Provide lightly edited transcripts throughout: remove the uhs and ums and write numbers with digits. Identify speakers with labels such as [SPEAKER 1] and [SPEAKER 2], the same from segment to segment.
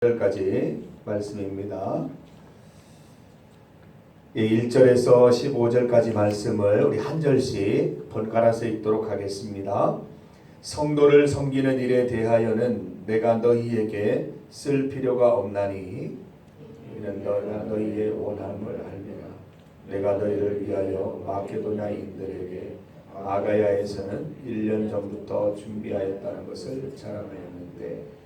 [SPEAKER 1] 까지 말씀입니다. 1절에서 15절까지 말씀을 우리 한 절씩 번갈아서 읽도록 하겠습니다. 성도를 섬기는 일에 대하여는 내가 너희에게 쓸 필요가 없나니 이는 너희가 너희의 원함을 알리라. 내가 너희를 위하여 마케도냐인들에게 아가야에서는 1년 전부터 준비하였다는 것을 자랑하였는데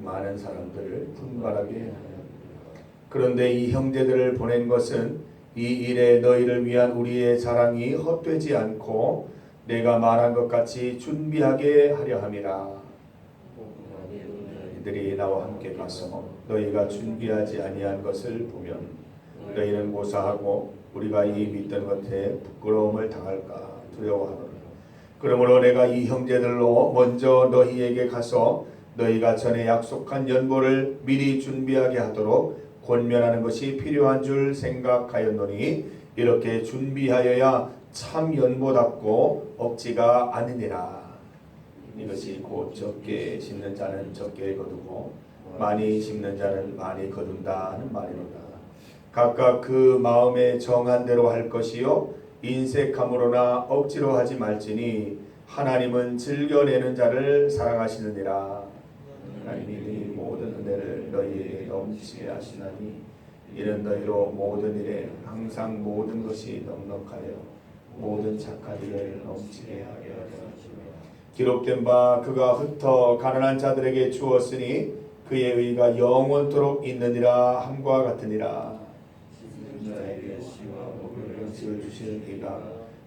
[SPEAKER 1] 많은 사람들을 분발하게 하였다. 그런데 이 형제들을 보낸 것은 이 일에 너희를 위한 우리의 자랑이 헛되지 않고 내가 말한 것 같이 준비하게 하려 함이라. 이들이 나와 함께 가서 너희가 준비하지 아니한 것을 보면 너희는 고사하고 우리가 이 믿던 것에 부끄러움을 당할까 두려워하노라. 그러므로 내가 이 형제들로 먼저 너희에게 가서 너희가 전에 약속한 연보를 미리 준비하게 하도록 권면하는 것이 필요한 줄 생각하였노니 이렇게 준비하여야 참 연보답고 없지가 않으니라. 이것이 곧 적게 심는 자는 적게 거두고 많이 심는 자는 많이 거둔다는 말이로다. 각각 그 마음에 정한 대로 할 것이요 인색함으로나 억지로 하지 말지니 하나님은 즐겨내는 자를 사랑하시느니라. 하나님이 모든 은혜를 너희에게 넘치게 하시나니 이는 너희로 모든 일에 항상 모든 것이 넉넉하여 모든 착한 일을 넘치게 하게 하시며 기록된 바 그가 흩어 가난한 자들에게 주었으니 그의 의가 영원토록 있느니라 함과 같으니라. 자에게 씨와 먹을 양식을 주시는 이가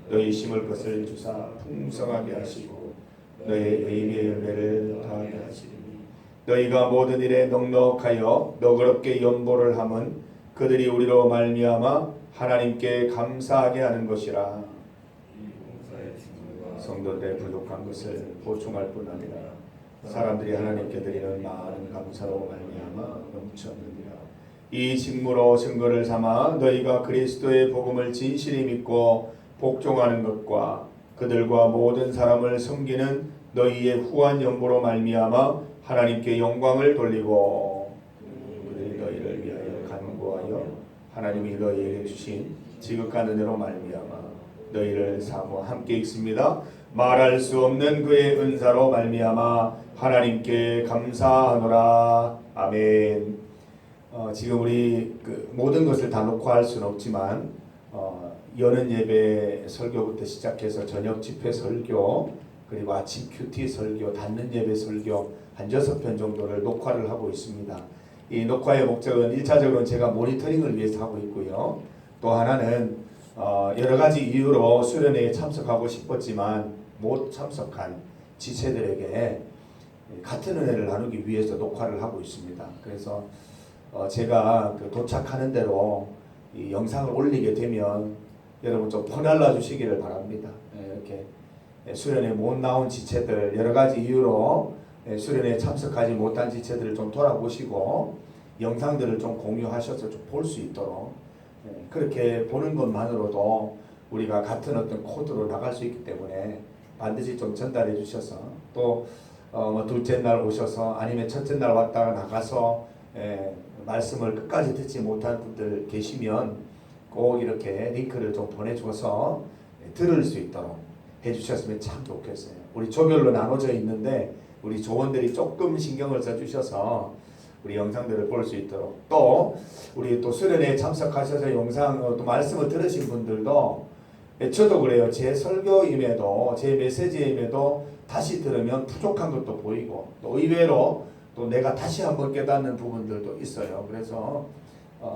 [SPEAKER 1] 너희 심을 것을 주사 풍성하게 하시고 너희 의의 열매를 더하게 하시리니 너희가 모든 일에 넉넉하여 너그럽게 연보를 함은 그들이 우리로 말미암아 하나님께 감사하게 하는 것이라. 성도들의 부족한 것을 보충할 뿐 아니라 사람들이 하나님께 드리는 많은 감사로 말미암아 넘쳤느니라. 이 직무로 증거를 삼아 너희가 그리스도의 복음을 진실히 믿고 복종하는 것과 그들과 모든 사람을 섬기는 너희의 후한 연보로 말미암아 하나님께 영광을 돌리고 그들이 너희를 위하여 간구하여 하나님이 너희에게 주신 지극한 은혜로 말미암아 너희를 사모하 함께 읽습니다. 말할 수 없는 그의 은사로 말미암아 하나님께 감사하노라. 아멘. 지금 우리 모든 것을 다 놓고 할 수는 없지만 여는 예배 설교부터 시작해서 저녁 집회 설교 그리고 아침 큐티 설교 닫는 예배 설교 한 6편 정도를 녹화를 하고 있습니다. 이 녹화의 목적은 1차적으로는 제가 모니터링을 위해서 하고 있고요. 또 하나는 여러 가지 이유로 수련회에 참석하고 싶었지만 못 참석한 지체들에게 같은 은혜를 나누기 위해서 녹화를 하고 있습니다. 그래서 제가 도착하는 대로 이 영상을 올리게 되면 여러분 좀 퍼날라 주시기를 바랍니다. 이렇게 수련회 못 나온 지체들 여러 가지 이유로 수련회에 참석하지 못한 지체들을 좀 돌아보시고 영상들을 좀 공유하셔서 좀 볼 수 있도록 그렇게 보는 것만으로도 우리가 같은 어떤 코드로 나갈 수 있기 때문에 반드시 좀 전달해 주셔서 또 둘째 날 오셔서 아니면 첫째 날 왔다가 나가서 말씀을 끝까지 듣지 못한 분들 계시면 꼭 이렇게 링크를 좀 보내줘서 들을 수 있도록 해주셨으면 참 좋겠어요. 우리 조별로 나눠져 있는데 우리 조원들이 조금 신경을 써주셔서 우리 영상들을 볼 수 있도록 또 우리 또 수련회에 참석하셔서 영상 또 말씀을 들으신 분들도 저도 그래요. 제 설교임에도 제 메시지임에도 다시 들으면 부족한 것도 보이고 또 의외로 또 내가 다시 한번 깨닫는 부분들도 있어요. 그래서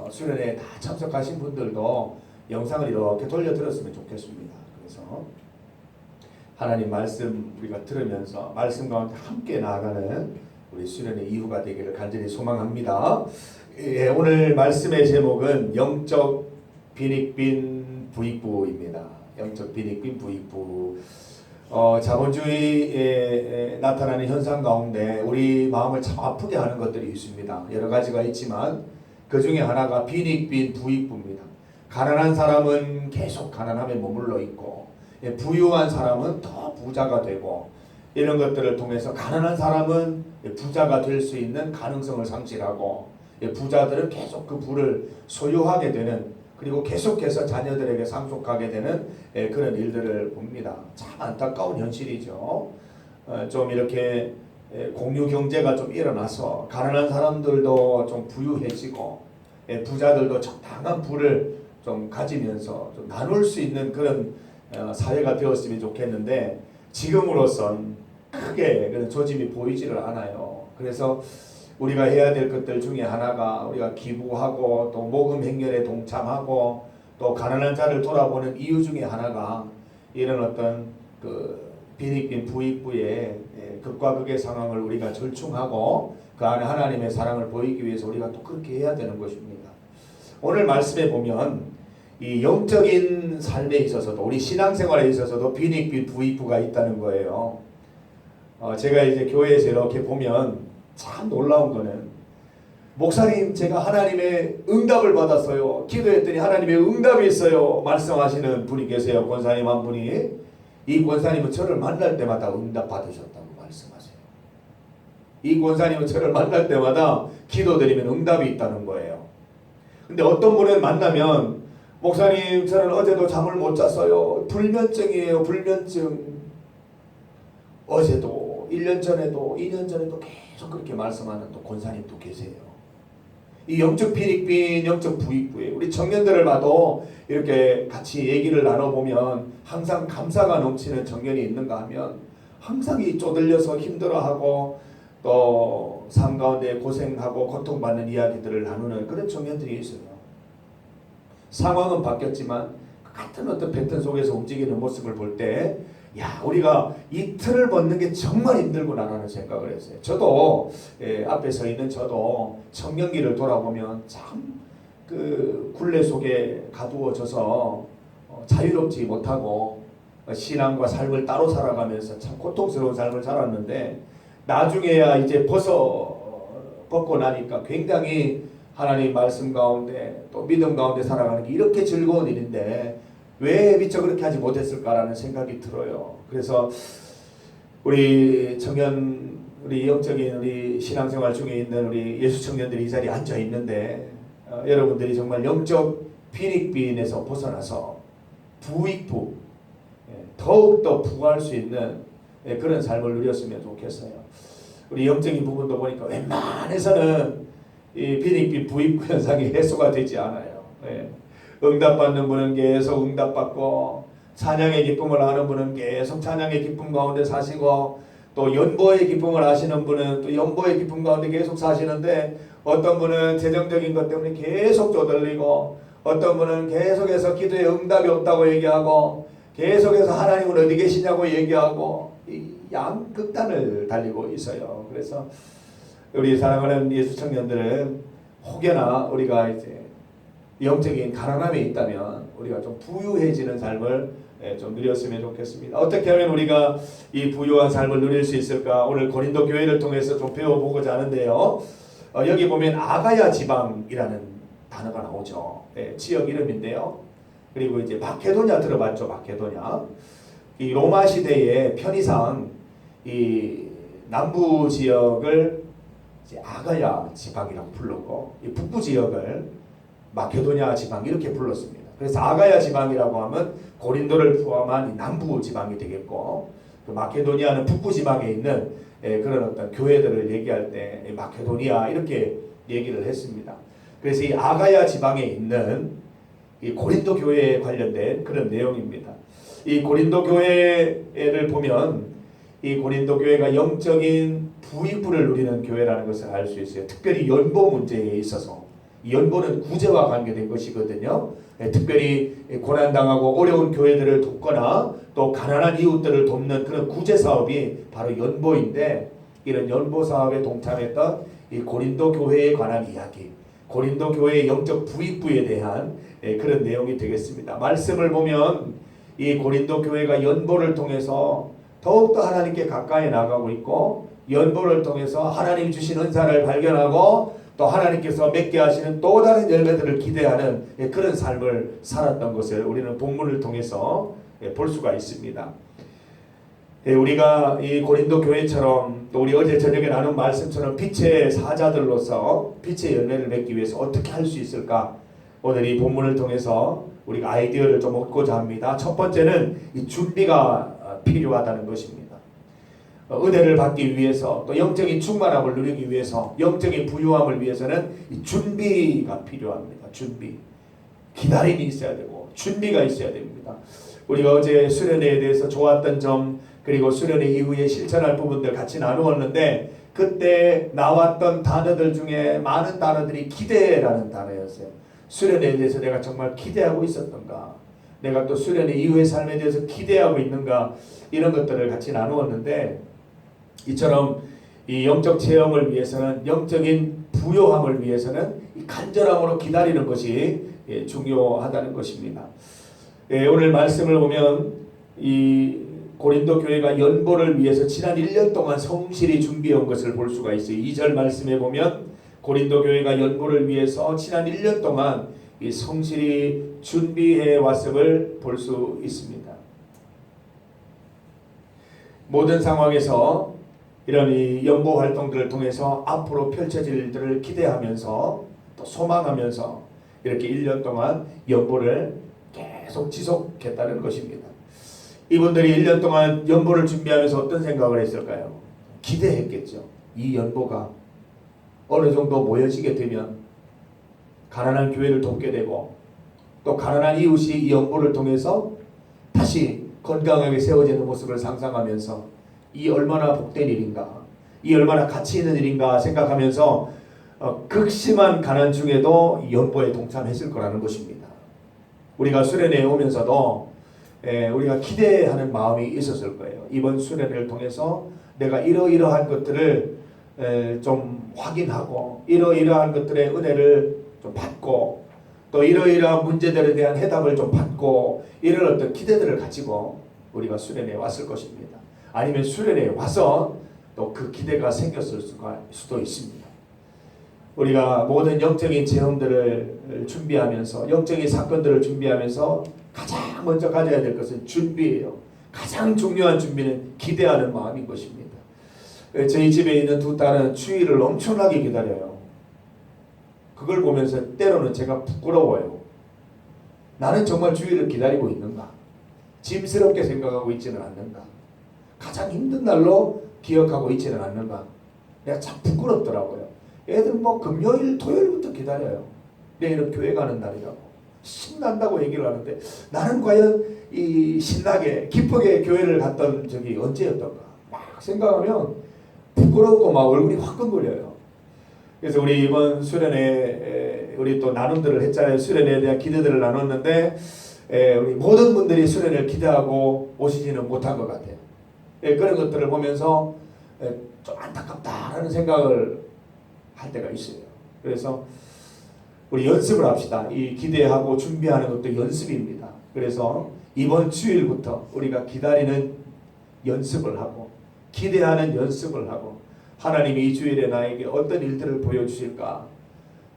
[SPEAKER 1] 수련회에 다 참석하신 분들도 영상을 이렇게 돌려 들었으면 좋겠습니다. 그래서 하나님 말씀 우리가 들으면서 말씀 가운데 함께 나아가는 우리 수련의 이후가 되기를 간절히 소망합니다. 오늘 말씀의 제목은 영적 빈익빈 부익부입니다. 영적 빈익빈 부익부. 자본주의에 나타나는 현상 가운데 우리 마음을 참 아프게 하는 것들이 있습니다. 여러 가지가 있지만 그 중에 하나가 빈익빈 부익부입니다. 가난한 사람은 계속 가난함에 머물러 있고 부유한 사람은 더 부자가 되고 이런 것들을 통해서 가난한 사람은 부자가 될 수 있는 가능성을 상실하고, 부자들은 계속 그 부를 소유하게 되는, 그리고 계속해서 자녀들에게 상속하게 되는 그런 일들을 봅니다. 참 안타까운 현실이죠. 좀 이렇게 공유 경제가 좀 일어나서 가난한 사람들도 좀 부유해지고, 부자들도 적당한 부를 좀 가지면서 좀 나눌 수 있는 그런 사회가 되었으면 좋겠는데, 지금으로선 크게 그런 조짐이 보이지를 않아요. 그래서 우리가 해야 될 것들 중에 하나가, 우리가 기부하고 또 모금 행렬에 동참하고 또 가난한 자를 돌아보는 이유 중에 하나가, 이런 어떤 그 빈익빈 부익부의 극과 극의 상황을 우리가 절충하고 그 안에 하나님의 사랑을 보이기 위해서 우리가 또 그렇게 해야 되는 것입니다. 오늘 말씀에 보면 이 영적인 삶에 있어서도, 우리 신앙생활에 있어서도 빈익빈 부익부가 있다는 거예요. 제가 이제 교회에서 이렇게 보면 참 놀라운 거는, 목사님 제가 하나님의 응답을 받았어요, 기도했더니 하나님의 응답이 있어요 말씀하시는 분이 계세요. 권사님 한 분이. 이 권사님은 저를 만날 때마다 응답 받으셨다고 말씀하세요. 이 권사님은 저를 만날 때마다 기도드리면 응답이 있다는 거예요. 근데 어떤 분을 만나면, 목사님 저는 어제도 잠을 못 잤어요, 불면증이에요, 불면증. 어제도 1년 전에도 2년 전에도 계속 그렇게 말씀하는 또 권사님도 계세요. 이 영적 빈익빈, 영적 부익부에 우리 청년들을 봐도 이렇게 같이 얘기를 나눠보면 항상 감사가 넘치는 청년이 있는가 하면, 항상 이 쪼들려서 힘들어하고 또 삶 가운데 고생하고 고통받는 이야기들을 나누는 그런 청년들이 있어요. 상황은 바뀌었지만 그 같은 어떤 패턴 속에서 움직이는 모습을 볼 때, 야, 우리가 이 틀을 벗는 게 정말 힘들구나라는 생각을 했어요. 저도 앞에 서 있는 저도 청년기를 돌아보면 참 그 굴레 속에 가두어져서 자유롭지 못하고 신앙과 삶을 따로 살아가면서 참 고통스러운 삶을 살았는데, 나중에야 이제 벗고 나니까 굉장히 하나님 말씀 가운데 또 믿음 가운데 살아가는 게 이렇게 즐거운 일인데 왜 미처 그렇게 하지 못했을까라는 생각이 들어요. 그래서 우리 청년, 우리 영적인 우리 신앙생활 중에 있는 우리 예수 청년들이 이 자리에 앉아 있는데, 여러분들이 정말 영적 빈익빈에서 벗어나서 부익부, 더욱더 부할 수 있는 그런 삶을 누렸으면 좋겠어요. 우리 영적인 부분도 보니까 웬만해서는 이 빈익빈 부익부 현상이 해소가 되지 않아요. 응답받는 분은 계속 응답받고, 찬양의 기쁨을 아는 분은 계속 찬양의 기쁨 가운데 사시고, 또 연보의 기쁨을 아시는 분은 또 연보의 기쁨 가운데 계속 사시는데, 어떤 분은 재정적인 것 때문에 계속 쪼들리고, 어떤 분은 계속해서 기도에 응답이 없다고 얘기하고, 계속해서 하나님은 어디 계시냐고 얘기하고, 이 양극단을 달리고 있어요. 그래서 우리 사랑하는 예수 청년들은 혹여나 우리가 이제 영적인 가난함에 있다면 우리가 좀 부유해지는 삶을 좀 누렸으면 좋겠습니다. 어떻게 하면 우리가 이 부유한 삶을 누릴 수 있을까? 오늘 고린도 교회를 통해서 좀 배워보고자 하는데요. 여기 보면 아가야 지방이라는 단어가 나오죠. 지역 이름인데요. 그리고 이제 마케도냐 들어봤죠? 마케도냐. 이 로마 시대의 편의상 이 남부 지역을 이제 아가야 지방이라고 불렀고, 이 북부 지역을 마케도냐 지방 이렇게 불렀습니다. 그래서 아가야 지방이라고 하면 고린도를 포함한 남부 지방이 되겠고, 그 마케도니아는 북부 지방에 있는 그런 어떤 교회들을 얘기할 때 마케도니아 이렇게 얘기를 했습니다. 그래서 이 아가야 지방에 있는 이 고린도 교회에 관련된 그런 내용입니다. 이 고린도 교회를 보면 이 고린도 교회가 영적인 부익부를 누리는 교회라는 것을 알 수 있어요. 특별히 연보 문제에 있어서, 연보는 구제와 관계된 것이거든요. 특별히 고난당하고 어려운 교회들을 돕거나 또 가난한 이웃들을 돕는 그런 구제 사업이 바로 연보인데, 이런 연보 사업에 동참했던 이 고린도 교회에 관한 이야기, 고린도 교회의 영적 부익부에 대한 그런 내용이 되겠습니다. 말씀을 보면 이 고린도 교회가 연보를 통해서 더욱더 하나님께 가까이 나가고 있고, 연보를 통해서 하나님이 주신 은사를 발견하고 또 하나님께서 맺게 하시는 또 다른 열매들을 기대하는 그런 삶을 살았던 것을 우리는 본문을 통해서 볼 수가 있습니다. 우리가 이 고린도 교회처럼 또 우리 어제 저녁에 나눈 말씀처럼 빛의 사자들로서 빛의 열매를 맺기 위해서 어떻게 할 수 있을까? 오늘 이 본문을 통해서 우리가 아이디어를 좀 얻고자 합니다. 첫 번째는 이 준비가 필요하다는 것입니다. 은혜를 받기 위해서 또 영적인 충만함을 누리기 위해서 영적인 부유함을 위해서는 이 준비가 필요합니다. 준비. 기다림이 있어야 되고 준비가 있어야 됩니다. 우리가 어제 수련회에 대해서 좋았던 점 그리고 수련회 이후에 실천할 부분들 같이 나누었는데 그때 나왔던 단어들 중에 많은 단어들이 기대라는 단어였어요. 수련회에 대해서 내가 정말 기대하고 있었던가, 내가 또 수련회 이후의 삶에 대해서 기대하고 있는가, 이런 것들을 같이 나누었는데 이처럼 이 영적 체험을 위해서는, 영적인 부요함을 위해서는 이 간절함으로 기다리는 것이 중요하다는 것입니다. 오늘 말씀을 보면 이 고린도 교회가 연보를 위해서 지난 1년 동안 성실히 준비한 것을 볼 수가 있어요. 2절 말씀에 보면 고린도 교회가 연보를 위해서 지난 1년 동안 이 성실히 준비해 왔음을 볼 수 있습니다. 모든 상황에서 이런 이 연보 활동들을 통해서 앞으로 펼쳐질 일들을 기대하면서 또 소망하면서 이렇게 1년 동안 연보를 계속 지속했다는 것입니다. 이분들이 1년 동안 연보를 준비하면서 어떤 생각을 했을까요? 기대했겠죠. 이 연보가 어느 정도 모여지게 되면 가난한 교회를 돕게 되고 또 가난한 이웃이 이 연보를 통해서 다시 건강하게 세워지는 모습을 상상하면서 이 얼마나 복된 일인가, 이 얼마나 가치 있는 일인가 생각하면서 극심한 가난 중에도 연보에 동참했을 거라는 것입니다. 우리가 수련회에 오면서도 우리가 기대하는 마음이 있었을 거예요. 이번 수련회를 통해서 내가 이러이러한 것들을 좀 확인하고 이러이러한 것들의 은혜를 좀 받고 또 이러이러한 문제들에 대한 해답을 좀 받고 이런 어떤 기대들을 가지고 우리가 수련회에 왔을 것입니다. 아니면 수련회에 와서 또 그 기대가 생겼을 수도 있습니다. 우리가 모든 영적인 체험들을 준비하면서 영적인 사건들을 준비하면서 가장 먼저 가져야 될 것은 준비예요. 가장 중요한 준비는 기대하는 마음인 것입니다. 저희 집에 있는 두 딸은 주일을 엄청나게 기다려요. 그걸 보면서 때로는 제가 부끄러워요. 나는 정말 주일을 기다리고 있는가? 짐스럽게 생각하고 있지는 않는가? 가장 힘든 날로 기억하고 있지는 않는가? 내가 참 부끄럽더라고요. 애들 뭐 금요일, 토요일부터 기다려요. 내일은 교회 가는 날이라고. 신난다고 얘기를 하는데 나는 과연 이 신나게 기쁘게 교회를 갔던 적이 언제였던가 막 생각하면 부끄럽고 막 얼굴이 화끈거려요. 그래서 우리 이번 수련회 우리 또 나눔들을 했잖아요. 수련회에 대한 기대들을 나눴는데 우리 모든 분들이 수련회를 기대하고 오시지는 못한 것 같아요. 그런 것들을 보면서 좀 안타깝다라는 생각을 할 때가 있어요. 그래서 우리 연습을 합시다. 이 기대하고 준비하는 것도 연습입니다. 그래서 이번 주일부터 우리가 기다리는 연습을 하고 기대하는 연습을 하고 하나님이 이 주일에 나에게 어떤 일들을 보여주실까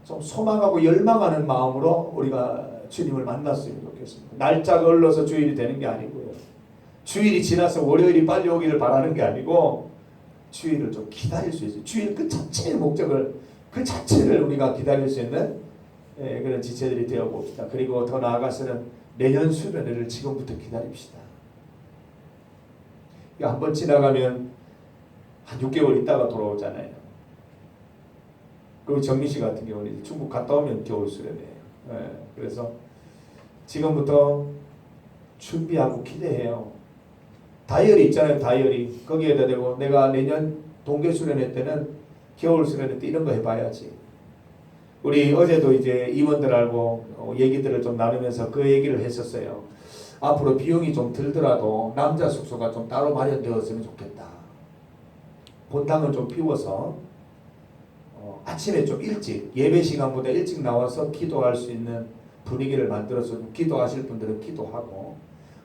[SPEAKER 1] 좀 소망하고 열망하는 마음으로 우리가 주님을 만났으면 좋겠습니다. 날짜가 흘러서 주일이 되는 게 아니고요. 주일이 지나서 월요일이 빨리 오기를 바라는 게 아니고 주일을 좀 기다릴 수 있어요. 주일 그 자체의 목적을 그 자체를 우리가 기다릴 수 있는 그런 지체들이 되어 봅시다. 그리고 더 나아가서는 내년 수련회를 지금부터 기다립시다. 한번 지나가면 한 6개월 있다가 돌아오잖아요. 그리고 정미 씨 같은 경우는 중국 갔다 오면 겨울 수련회예요. 그래서 지금부터 준비하고 기대해요. 다이어리 있잖아요. 다이어리 거기에다 대고 내가 내년 동계 수련회 때는 겨울 수련회 때 이런 거 해봐야지. 우리 어제도 이제 임원들하고 얘기들을 좀 나누면서 그 얘기를 했었어요. 앞으로 비용이 좀 들더라도 남자 숙소가 좀 따로 마련되었으면 좋겠다. 본당을 좀 비워서 아침에 좀 일찍 예배 시간보다 일찍 나와서 기도할 수 있는 분위기를 만들어서 좀 기도하실 분들은 기도하고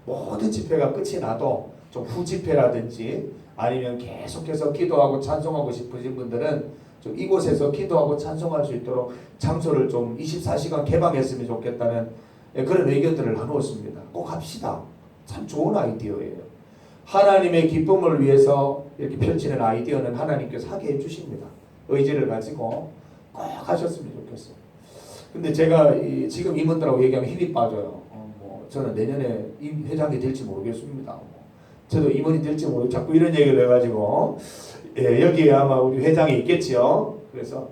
[SPEAKER 1] 모든 집회가 끝이 나도 좀 후집회라든지 아니면 계속해서 기도하고 찬송하고 싶으신 분들은 좀 이곳에서 기도하고 찬송할 수 있도록 장소를 좀 24시간 개방했으면 좋겠다는 그런 의견들을 나누었습니다. 꼭 합시다. 참 좋은 아이디어예요. 하나님의 기쁨을 위해서 이렇게 펼치는 아이디어는 하나님께서 하게 해주십니다. 의지를 가지고 꼭 하셨으면 좋겠어요. 근데 제가 지금 임원들하고 얘기하면 힘이 빠져요. 저는 내년에 회장이 될지 모르겠습니다. 저도 임원이 될지 모르고 자꾸 이런 얘기를 해가지고 여기에 아마 우리 회장이 있겠지요. 그래서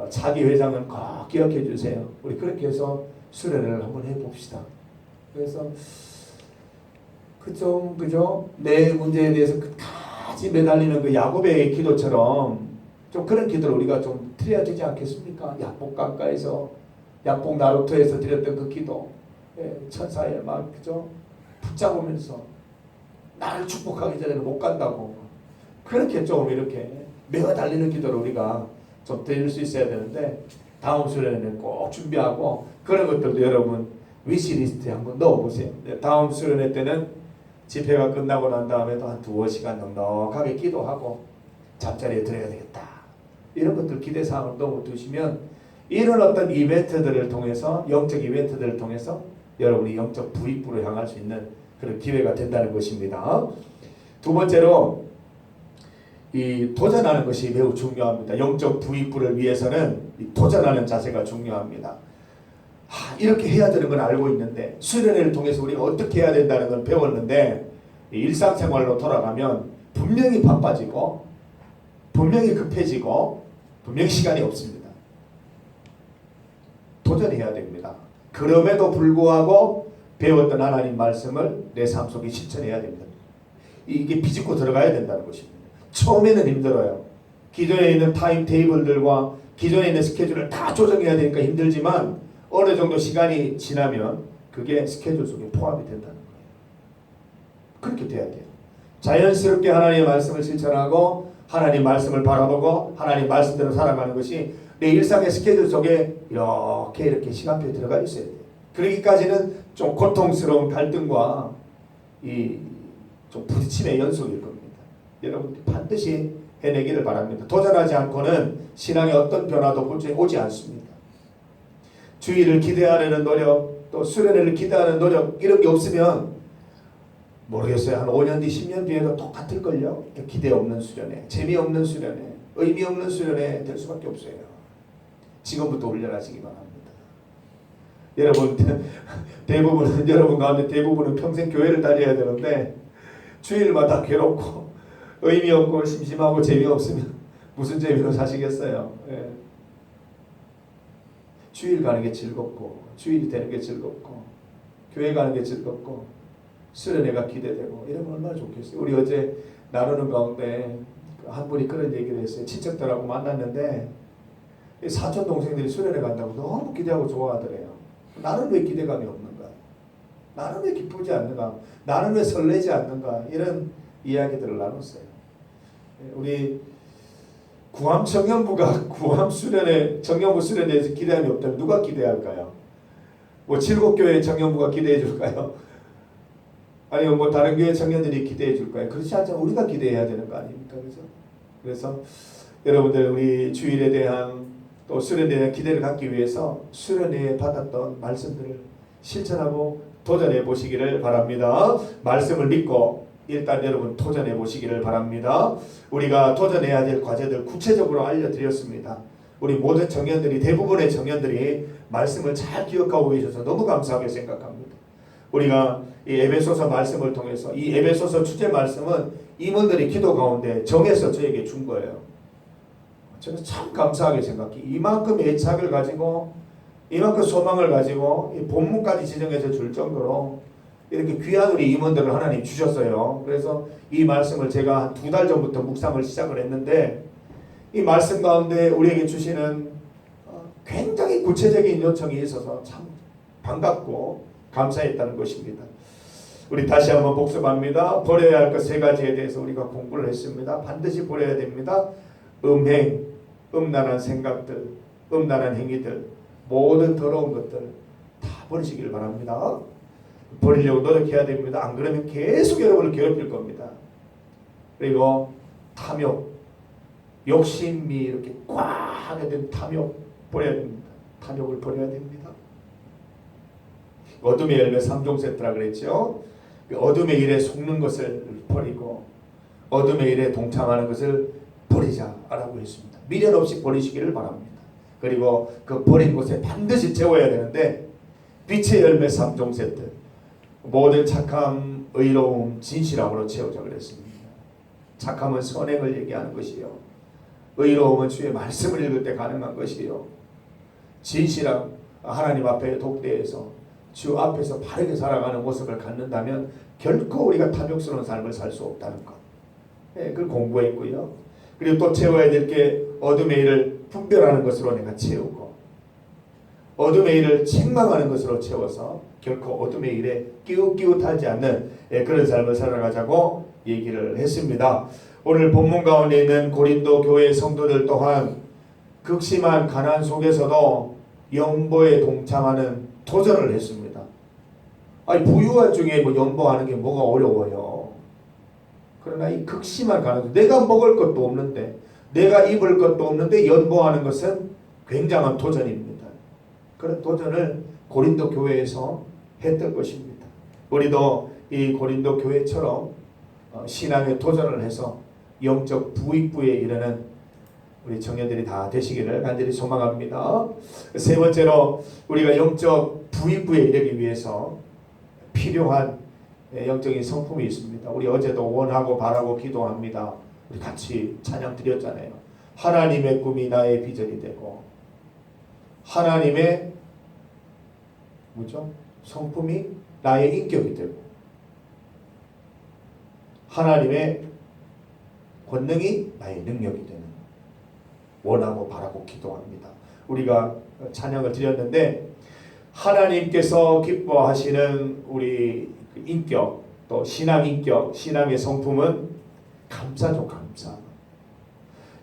[SPEAKER 1] 차기 회장은 꼭 기억해 주세요. 우리 그렇게 해서 수련회를 한번 해봅시다. 그래서 그죠? 내 문제에 대해서 끝까지 매달리는 그 야곱의 기도처럼 좀 그런 기도를 우리가 좀 드려야 되지 않겠습니까? 약복 강가에서 약복 나루터에서 드렸던 그 기도, 천사의 막 그죠? 붙잡으면서 나를 축복하기 전에는 못 간다고 그렇게 좀 이렇게 매어 달리는 기도를 우리가 좀 드릴 수 있어야 되는데 다음 수련회는 꼭 준비하고 그런 것들도 여러분 위시리스트에 한번 넣어보세요. 다음 수련회 때는 집회가 끝나고 난 다음에도 한 2-5시간 넉넉하게 기도하고 잠자리에 들어야 되겠다. 이런 것들 기대사항을 넣어두시면 이런 어떤 이벤트들을 통해서 영적 이벤트들을 통해서 여러분이 영적 부익부로 향할 수 있는 그런 기회가 된다는 것입니다. 두 번째로 이 도전하는 것이 매우 중요합니다. 영적 부익부를 위해서는 이 도전하는 자세가 중요합니다. 이렇게 해야 되는 건 알고 있는데 수련회를 통해서 우리가 어떻게 해야 된다는 건 배웠는데 일상생활로 돌아가면 분명히 바빠지고 분명히 급해지고 분명히 시간이 없습니다. 도전해야 됩니다. 그럼에도 불구하고 배웠던 하나님 말씀을 내 삶 속에 실천해야 됩니다. 이게 비집고 들어가야 된다는 것입니다. 처음에는 힘들어요. 기존에 있는 타임 테이블들과 기존에 있는 스케줄을 다 조정해야 되니까 힘들지만 어느 정도 시간이 지나면 그게 스케줄 속에 포함이 된다는 거예요. 그렇게 돼야 돼요. 자연스럽게 하나님의 말씀을 실천하고 하나님 말씀을 바라보고 하나님 말씀대로 살아가는 것이 내 일상의 스케줄 속에 이렇게 시간표에 들어가 있어야 돼요. 그러기까지는 좀 고통스러운 갈등과 좀 부딪힘의 연속일 겁니다. 여러분 반드시 해내기를 바랍니다. 도전하지 않고는 신앙의 어떤 변화도 오지 않습니다. 주의를 기대하려는 노력, 또 수련회를 기대하는 노력 이런 게 없으면 모르겠어요. 한 5년 뒤, 10년 뒤에도 똑같을걸요. 기대 없는 수련회, 재미없는 수련회, 의미 없는 수련회 될 수밖에 없어요. 지금부터 훈련하시기 바랍니다. 여러분 대부분은 여러분 가운데 대부분은 평생 교회를 다녀야 되는데 주일마다 괴롭고 의미 없고 심심하고 재미없으면 무슨 재미로 사시겠어요? 예. 주일 가는 게 즐겁고 주일이 되는 게 즐겁고 교회 가는 게 즐겁고 수련회가 기대되고 이러면 얼마나 좋겠어요. 우리 어제 나누는 가운데 한 분이 그런 얘기를 했어요. 친척들하고 만났는데 사촌 동생들이 수련회 간다고 너무 기대하고 좋아하더래요. 나는 왜 기대감이 없는가? 나는 왜 기쁘지 않는가? 나는 왜 설레지 않는가? 이런 이야기들을 나눴어요. 우리 구암 청년부가 구암 수련회 청년부 수련회에서 기대함이 없다면 누가 기대할까요? 뭐 칠곡교회 청년부가 기대해 줄까요? 아니면 뭐 다른 교회 청년들이 기대해 줄까요? 그렇지 않잖아요. 우리가 기대해야 되는 거 아닙니까? 그래서 여러분들 우리 주일에 대한 또 수련회에 대한 기대를 갖기 위해서 수련회에 받았던 말씀들을 실천하고 도전해 보시기를 바랍니다. 말씀을 믿고 일단 여러분 도전해 보시기를 바랍니다. 우리가 도전해야 될 과제들 구체적으로 알려드렸습니다. 우리 모든 청년들이 대부분의 청년들이 말씀을 잘 기억하고 계셔서 너무 감사하게 생각합니다. 우리가 이 에베소서 말씀을 통해서 이 에베소서 주제 말씀은 임원들이 기도 가운데 정해서 저에게 준 거예요. 저는 참 감사하게 생각해요. 이만큼 애착을 가지고 이만큼 소망을 가지고 이 본문까지 지정해서 줄 정도로 이렇게 귀한 우리 임원들을 하나님 주셨어요. 그래서 이 말씀을 제가 한 2달 전부터 묵상을 시작을 했는데 이 말씀 가운데 우리에게 주시는 굉장히 구체적인 요청이 있어서 참 반갑고 감사했다는 것입니다. 우리 다시 한번 복습합니다. 버려야 할 것 3가지에 대해서 우리가 공부를 했습니다. 반드시 버려야 됩니다. 음행, 음란한 생각들, 음란한 행위들, 모든 더러운 것들 다 버리시길 바랍니다. 버리려고 노력해야 됩니다. 안 그러면 계속 여러분을 괴롭힐 겁니다. 그리고 탐욕, 욕심이 이렇게 꽉 하게 된 탐욕 버려야 됩니다. 탐욕을 버려야 됩니다. 어둠의 열매 3종 세트라 그랬죠. 그 어둠의 일에 속는 것을 버리고 어둠의 일에 동참하는 것을 버리자라고 했습니다. 미련 없이 버리시기를 바랍니다. 그리고 그 버린 곳에 반드시 채워야 되는데 빛의 열매 3종 세트, 모든 착함, 의로움, 진실함으로 채우자 그랬습니다. 착함은 선행을 얘기하는 것이요, 의로움은 주의 말씀을 읽을 때 가능한 것이요, 진실함, 하나님 앞에 독대해서 주 앞에서 바르게 살아가는 모습을 갖는다면 결코 우리가 탐욕스러운 삶을 살 수 없다는 것, 그걸 공부했고요. 그리고 또 채워야 될 게 어둠의 일을 분별하는 것으로 내가 채우고 어둠의 일을 책망하는 것으로 채워서 결코 어둠의 일에 끼웃끼웃하지 않는 그런 삶을 살아가자고 얘기를 했습니다. 오늘 본문 가운데 있는 고린도 교회 성도들 또한 극심한 가난 속에서도 연보에 동참하는 도전을 했습니다. 아니 부유한 중에 뭐 연보하는 게 뭐가 어려워요. 그러나 이 극심한 가난, 내가 먹을 것도 없는데 내가 입을 것도 없는데 연보하는 것은 굉장한 도전입니다. 그런 도전을 고린도 교회에서 했던 것입니다. 우리도 이 고린도 교회처럼 신앙의 도전을 해서 영적 부익부에 이르는 우리 청년들이 다 되시기를 간절히 소망합니다. 세 번째로 우리가 영적 부익부에 이르기 위해서 필요한 영적인 성품이 있습니다. 우리 어제도 원하고 바라고 기도합니다. 우리 같이 찬양 드렸잖아요. 하나님의 꿈이 나의 비전이 되고 하나님의 뭐죠? 성품이 나의 인격이 되고 하나님의 권능이 나의 능력이 되는, 원하고 바라고 기도합니다. 우리가 찬양을 드렸는데 하나님께서 기뻐하시는 우리 인격, 또 신앙 인격, 신앙의 성품은 감사죠. 감사.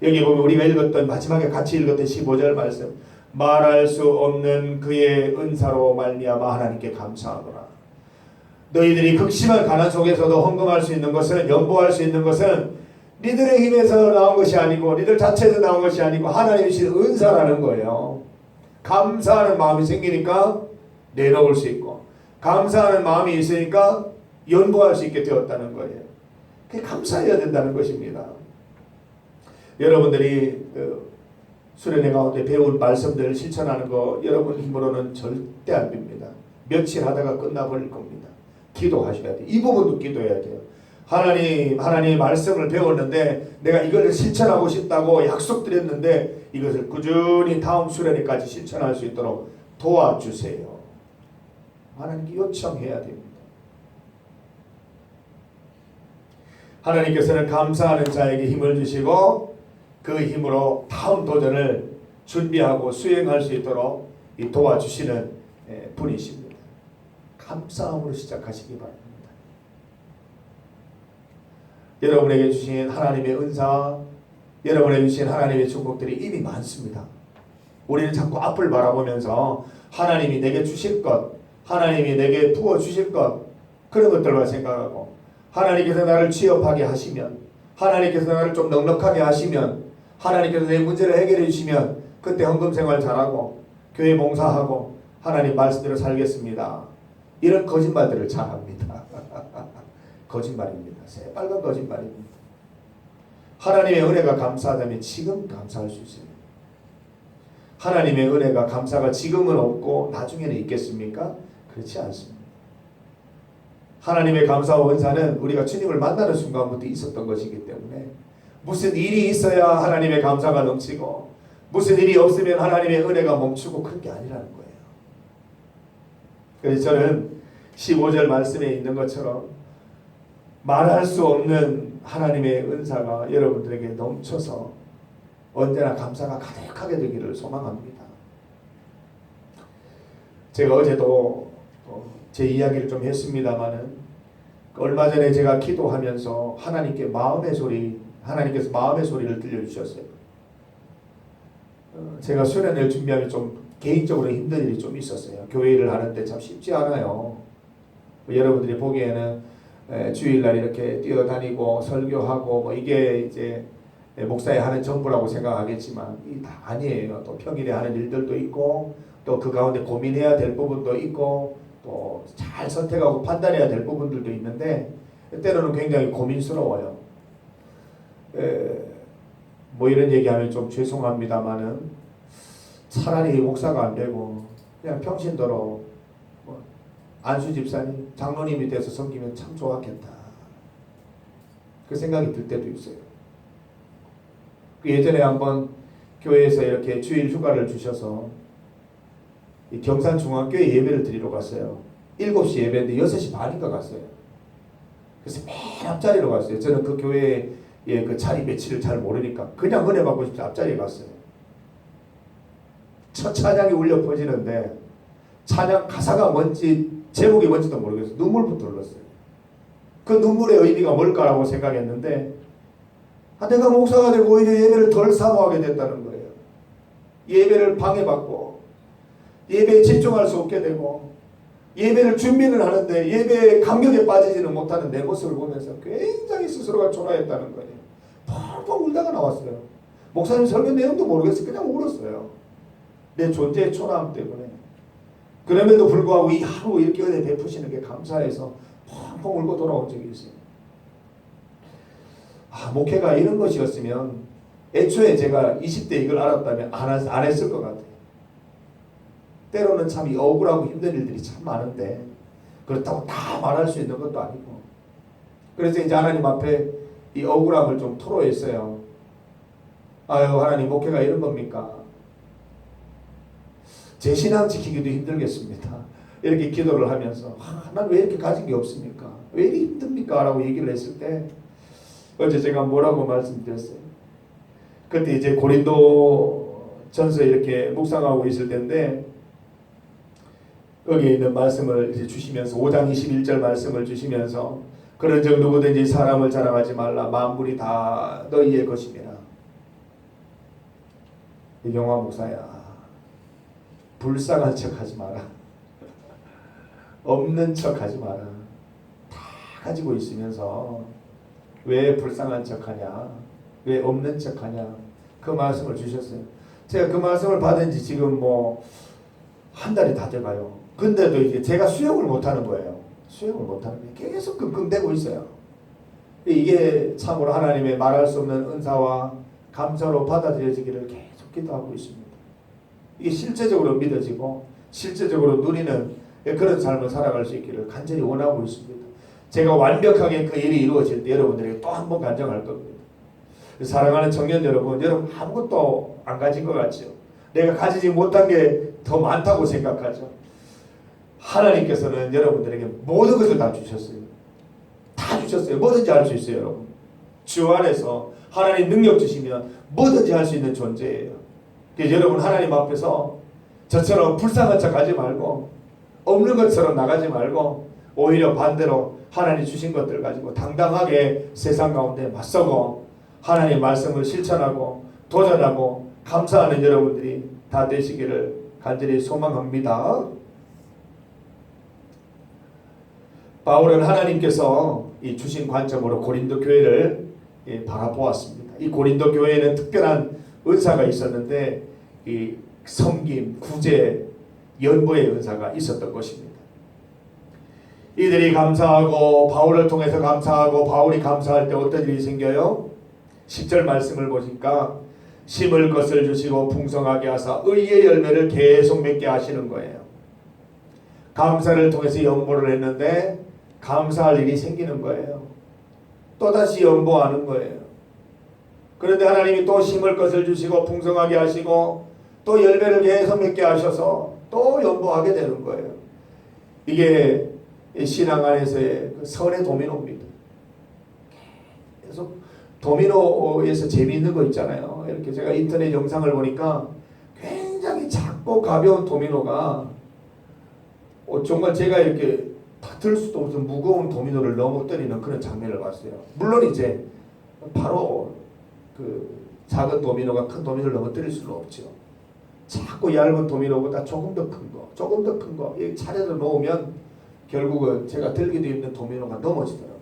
[SPEAKER 1] 여기 보면 우리가 읽었던, 마지막에 같이 읽었던 15절 말씀, 말할 수 없는 그의 은사로 말미암아 하나님께 감사하노라. 너희들이 극심한 가난 속에서도 헌금할 수 있는 것은, 연보할 수 있는 것은 니들의 힘에서 나온 것이 아니고 니들 자체에서 나온 것이 아니고 하나님이 주신 은사라는 거예요. 감사하는 마음이 생기니까 내놓을 수 있고 감사하는 마음이 있으니까 연보할 수 있게 되었다는 거예요. 그게 감사해야 된다는 것입니다. 여러분들이 수련회 가운데 배운 말씀들을 실천하는 거 여러분 힘으로는 절대 안 됩니다. 며칠 하다가 끝나버릴 겁니다. 기도하셔야 돼요. 이 부분도 기도해야 돼요. 하나님 말씀을 배웠는데 내가 이걸 실천하고 싶다고 약속드렸는데 이것을 꾸준히 다음 수련회까지 실천할 수 있도록 도와주세요. 하나님께 요청해야 됩니다. 하나님께서는 감사하는 자에게 힘을 주시고 그 힘으로 다음 도전을 준비하고 수행할 수 있도록 도와주시는 분이십니다. 감사함으로 시작하시기 바랍니다. 여러분에게 주신 하나님의 은사, 여러분에게 주신 하나님의 축복들이 이미 많습니다. 우리는 자꾸 앞을 바라보면서 하나님이 내게 주실 것, 하나님이 내게 부어주실 것, 그런 것들만 생각하고 하나님께서 나를 취업하게 하시면, 하나님께서 나를 좀 넉넉하게 하시면, 하나님께서 내 문제를 해결해 주시면 그때 헌금 생활 잘하고 교회 봉사하고 하나님 말씀대로 살겠습니다. 이런 거짓말들을 잘합니다. 거짓말입니다. 새빨간 거짓말입니다. 하나님의 은혜가 감사하다면 지금 감사할 수 있어요. 하나님의 은혜가 감사가 지금은 없고 나중에는 있겠습니까? 그렇지 않습니다. 하나님의 감사와 은사는 우리가 주님을 만나는 순간부터 있었던 것이기 때문에 무슨 일이 있어야 하나님의 감사가 넘치고 무슨 일이 없으면 하나님의 은혜가 멈추고 그런 게 아니라는 거예요. 그래서 저는 15절 말씀에 있는 것처럼 말할 수 없는 하나님의 은사가 여러분들에게 넘쳐서 언제나 감사가 가득하게 되기를 소망합니다. 제가 어제도 제 이야기를 좀 했습니다마는 얼마 전에 제가 기도하면서 하나님께서 마음의 소리를 들려주셨어요. 제가 수련회를 준비하면 좀 개인적으로 힘든 일이 좀 있었어요. 교회 일을 하는데 참 쉽지 않아요. 여러분들이 보기에는 주일날 이렇게 뛰어다니고 설교하고 뭐 이게 이제 목사의 하는 전부라고 생각하겠지만 이 다 아니에요. 또 평일에 하는 일들도 있고 또 그 가운데 고민해야 될 부분도 있고 또 잘 선택하고 판단해야 될 부분들도 있는데 때로는 굉장히 고민스러워요. 뭐 이런 얘기하면 좀 죄송합니다만은 차라리 목사가 안 되고 그냥 평신도로 뭐 안수 집사님, 장로님이 돼서 섬기면 참 좋았겠다. 그 생각이 들 때도 있어요. 예전에 한번 교회에서 이렇게 주일 휴가를 주셔서 이 경산중앙교회 예배를 드리러 갔어요. 7시 예배인데 6시 반인가 갔어요. 그래서 맨 앞자리로 갔어요. 저는 그 교회의 그 자리 배치를 잘 모르니까 그냥 은혜 받고 싶어서 앞자리에 갔어요. 첫 찬양이 울려 퍼지는데 찬양 가사가 뭔지 제목이 뭔지도 모르겠어요. 눈물부터 흘렀어요. 그 눈물의 의미가 뭘까라고 생각했는데 내가 목사가 되고 오히려 예배를 덜 사모하게 됐다는 거예요. 예배를 방해받고 예배에 집중할 수 없게 되고 예배를 준비는 하는데 예배의 감격에 빠지지는 못하는 내 모습을 보면서 굉장히 스스로가 초라했다는 거예요. 펑펑 울다가 나왔어요. 목사님 설교 내용도 모르겠어요. 그냥 울었어요. 내 존재의 초라함 때문에. 그럼에도 불구하고 이 하루 이렇게 은혜 베푸시는 게 감사해서 펑펑 울고 돌아온 적이 있어요. 목회가 이런 것이었으면 애초에 제가 20대 이걸 알았다면 안 했을 것 같아요. 때로는 참 이 억울하고 힘든 일들이 참 많은데 그렇다고 다 말할 수 있는 것도 아니고 그래서 이제 하나님 앞에 이 억울함을 좀 토로했어요. 아유 하나님 목회가 이런 겁니까? 제 신앙 지키기도 힘들겠습니다. 이렇게 기도를 하면서 난 왜 이렇게 가진 게 없습니까? 왜 이렇게 힘듭니까? 라고 얘기를 했을 때 어제 제가 뭐라고 말씀드렸어요. 그때 이제 고린도 전서 이렇게 묵상하고 있을 때인데 거기에 있는 말씀을 이제 주시면서 5장 21절 말씀을 주시면서 그런즉 누구든지 사람을 자랑하지 말라 만물이 다 너희의 것이니라. 이경화 목사야 불쌍한 척하지 마라. 없는 척하지 마라. 다 가지고 있으면서 왜 불쌍한 척하냐? 왜 없는 척하냐? 그 말씀을 주셨어요. 제가 그 말씀을 받은 지 지금 뭐 한 달이 다 돼가요. 근데도 이제 제가 수용을 못하는 거예요. 수용을 못하는 게 계속 끙끙대고 있어요. 이게 참으로 하나님의 말할 수 없는 은사와 감사로 받아들여지기를 계속 기도하고 있습니다. 이게 실제적으로 믿어지고 실제적으로 누리는 그런 삶을 살아갈 수 있기를 간절히 원하고 있습니다. 제가 완벽하게 그 일이 이루어질 때 여러분들에게 또 한 번 간증할 겁니다. 사랑하는 청년 여러분, 여러분 아무것도 안 가진 것 같죠? 내가 가지지 못한 게 더 많다고 생각하죠? 하나님께서는 여러분들에게 모든 것을 다 주셨어요. 다 주셨어요. 뭐든지 할 수 있어요, 여러분. 주 안에서 하나님 능력 주시면 뭐든지 할 수 있는 존재예요. 그래서 여러분 하나님 앞에서 저처럼 불쌍한 척 하지 말고 없는 것처럼 나가지 말고 오히려 반대로 하나님 주신 것들 가지고 당당하게 세상 가운데 맞서고 하나님 말씀을 실천하고 도전하고 감사하는 여러분들이 다 되시기를 간절히 소망합니다. 바울은 하나님께서 이 주신 관점으로 고린도 교회를 바라보았습니다. 이 고린도 교회에는 특별한 은사가 있었는데 이 섬김, 구제, 연보의 은사가 있었던 것입니다. 이들이 감사하고 바울을 통해서 감사하고 바울이 감사할 때 어떤 일이 생겨요? 10절 말씀을 보니까 심을 것을 주시고 풍성하게 하사 의의 열매를 계속 맺게 하시는 거예요. 감사를 통해서 연보를 했는데 감사할 일이 생기는 거예요. 또다시 연보하는 거예요. 그런데 하나님이 또 심을 것을 주시고 풍성하게 하시고 또 열매를 계속 맺게 하셔서 또 연보하게 되는 거예요. 이게 신앙 안에서의 그 선의 도미노입니다. 계속 도미노에서 재미있는 거 있잖아요. 이렇게 제가 인터넷 영상을 보니까 굉장히 작고 가벼운 도미노가 정말 제가 이렇게 다툴 수도 없는 무거운 도미노를 넘어뜨리는 그런 장면을 봤어요. 물론 이제 바로 그 작은 도미노가 큰 도미노를 넘어뜨릴 수는 없죠. 작고 얇은 도미노보다 조금 더 큰 거, 조금 더 큰 거, 이 차례로 놓으면 결국은 제가 들기도 힘든 도미노가 넘어지더라고요.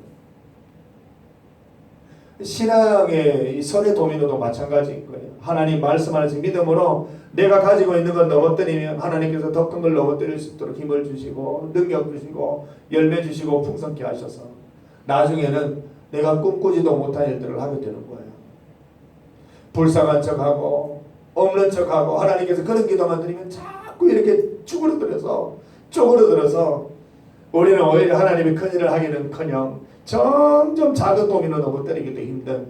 [SPEAKER 1] 신앙의 이 설의 도미노도 마찬가지인 거예요. 하나님 말씀 안에서 믿음으로 내가 가지고 있는 건 넘어뜨리면 하나님께서 더 큰 걸 넘어뜨릴 수 있도록 힘을 주시고 능력 주시고 열매 주시고 풍성케 하셔서 나중에는 내가 꿈꾸지도 못한 일들을 하게 되는 거예요. 불쌍한 척하고 없는 척하고 하나님께서 그런 기도만 드리면 자꾸 이렇게 쪼그러들어서 우리는 오히려 하나님이 큰 일을 하기는커녕 점점 작은 도미노 넘어뜨리기도 힘든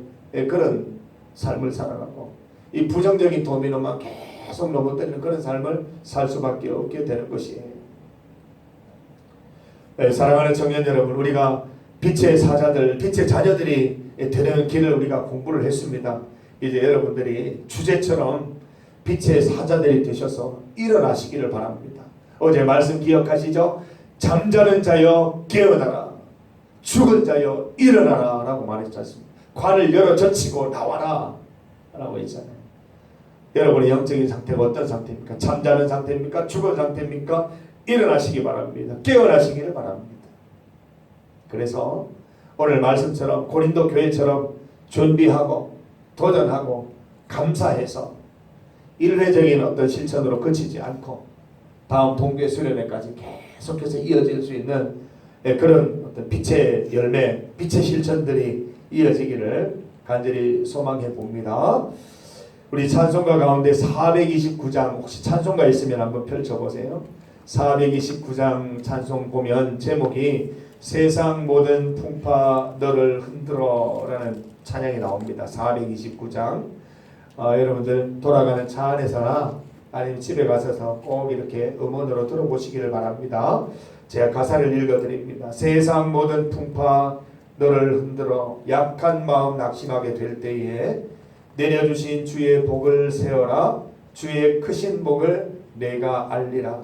[SPEAKER 1] 그런 삶을 살아가고 이 부정적인 도미노만 계속 넘어뜨리는 그런 삶을 살 수밖에 없게 되는 것이에요. 사랑하는 청년 여러분, 우리가 빛의 사자들, 빛의 자녀들이 되는 길을 우리가 공부를 했습니다. 이제 여러분들이 주제처럼 빛의 사자들이 되셔서 일어나시기를 바랍니다. 어제 말씀 기억하시죠? 잠자는 자여 깨어나라, 죽은 자여 일어나라 라고 말했지 않습니까? 관을 열어 젖히고 나와라 라고 했잖아요. 여러분의 영적인 상태가 어떤 상태입니까? 잠자는 상태입니까? 죽은 상태입니까? 일어나시기 바랍니다. 깨어나시기를 바랍니다. 그래서 오늘 말씀처럼 고린도 교회처럼 준비하고 도전하고 감사해서 일회적인 어떤 실천으로 그치지 않고 다음 동계 수련회까지 계속해서 이어질 수 있는 그런 어떤 빛의 열매, 빛의 실천들이 이어지기를 간절히 소망해 봅니다. 우리 찬송가 가운데 429장 혹시 찬송가 있으면 한번 펼쳐보세요. 429장 찬송 보면 제목이 세상 모든 풍파 너를 흔들어 라는 찬양이 나옵니다. 429장 여러분들 돌아가는 차 안에서나 아니면 집에 가셔서 꼭 이렇게 음원으로 들어보시기를 바랍니다. 제가 가사를 읽어드립니다. 세상 모든 풍파 너를 흔들어 약한 마음 낙심하게 될 때에 내려주신 주의 복을 세어라. 주의 크신 복을 내가 알리라.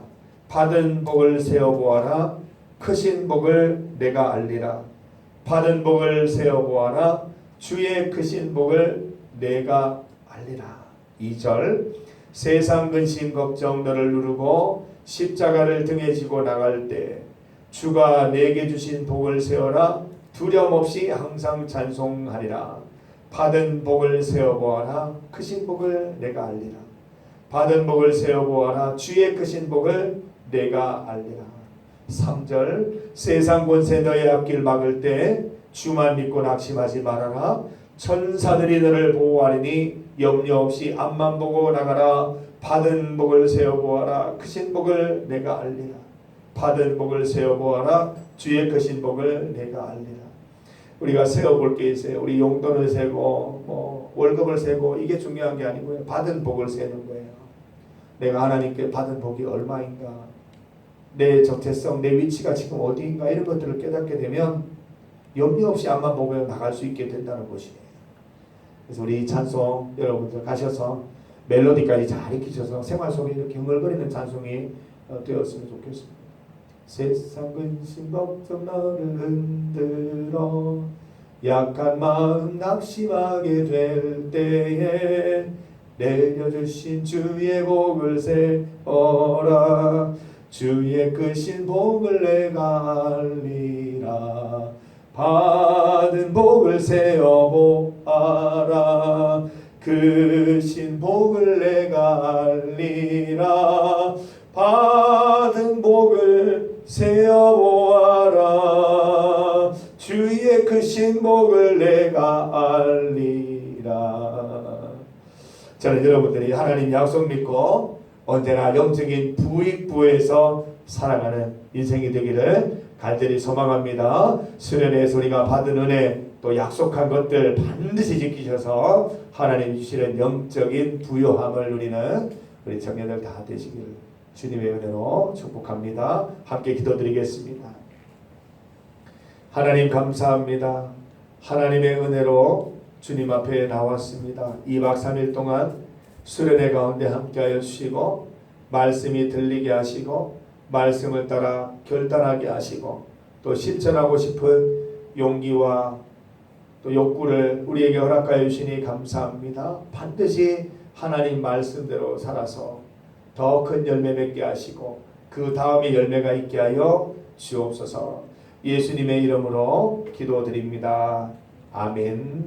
[SPEAKER 1] 받은 복을 세어보아라. 크신 복을 내가 알리라. 받은 복을 세어보아라. 주의 크신 복을 내가 알리라. 2절 세상 근심 걱정 너를 누르고 십자가를 등에 지고 나갈 때 주가 내게 주신 복을 세어라. 두려움 없이 항상 찬송하리라. 받은 복을 세어보아라. 크신 복을 내가 알리라. 받은 복을 세어보아라. 주의 크신 복을 내가 알리라. 3절 세상 권세 너의 앞길 막을 때 주만 믿고 낙심하지 말아라. 천사들이 너를 보호하리니 염려 없이 앞만 보고 나가라. 받은 복을 세어보아라. 크신 복을 내가 알리라. 받은 복을 세어보아라. 주의 크신 복을 내가 알리라. 우리가 세어볼 게 있어요. 우리 용돈을 세고 월급을 세고 이게 중요한 게 아니고요. 받은 복을 세는 거예요. 내가 하나님께 받은 복이 얼마인가, 내 정체성, 내 위치가 지금 어디인가 이런 것들을 깨닫게 되면 염려 없이 앞만 보며 나갈 수 있게 된다는 것이에요. 그래서 우리 찬송 여러분들 가셔서 멜로디까지 잘 익히셔서 생활 속에 이렇게 흥얼거리는 찬송이 되었으면 좋겠습니다. 세상 근심 걱정 너를 흔들어 약한 마음 낙심하게 될 때에 내려주신 주의 복을 세어라. 주의 크신 복을 내가 알리라. 받은 복을 세어보아라. 크신 복을 내가 알리라. 받은 복을 세어보아라. 주의 크신 복을 내가 알리라. 저는 여러분들이 하나님 약속 믿고 언제나 영적인 부익부에서 살아가는 인생이 되기를 간절히 소망합니다. 수련회에서 우리가 받은 은혜 또 약속한 것들 반드시 지키셔서 하나님 주시는 영적인 부요함을 누리는 우리 청년들 다 되시기를 주님의 은혜로 축복합니다. 함께 기도드리겠습니다. 하나님 감사합니다. 하나님의 은혜로 주님 앞에 나왔습니다. 2박 3일 동안 수련회 가운데 함께하여 주시고 말씀이 들리게 하시고 말씀을 따라 결단하게 하시고 또 실천하고 싶은 용기와 또 욕구를 우리에게 허락하여 주시니 감사합니다. 반드시 하나님 말씀대로 살아서 더 큰 열매 맺게 하시고 그 다음에 열매가 있게 하여 주옵소서. 예수님의 이름으로 기도드립니다. 아멘.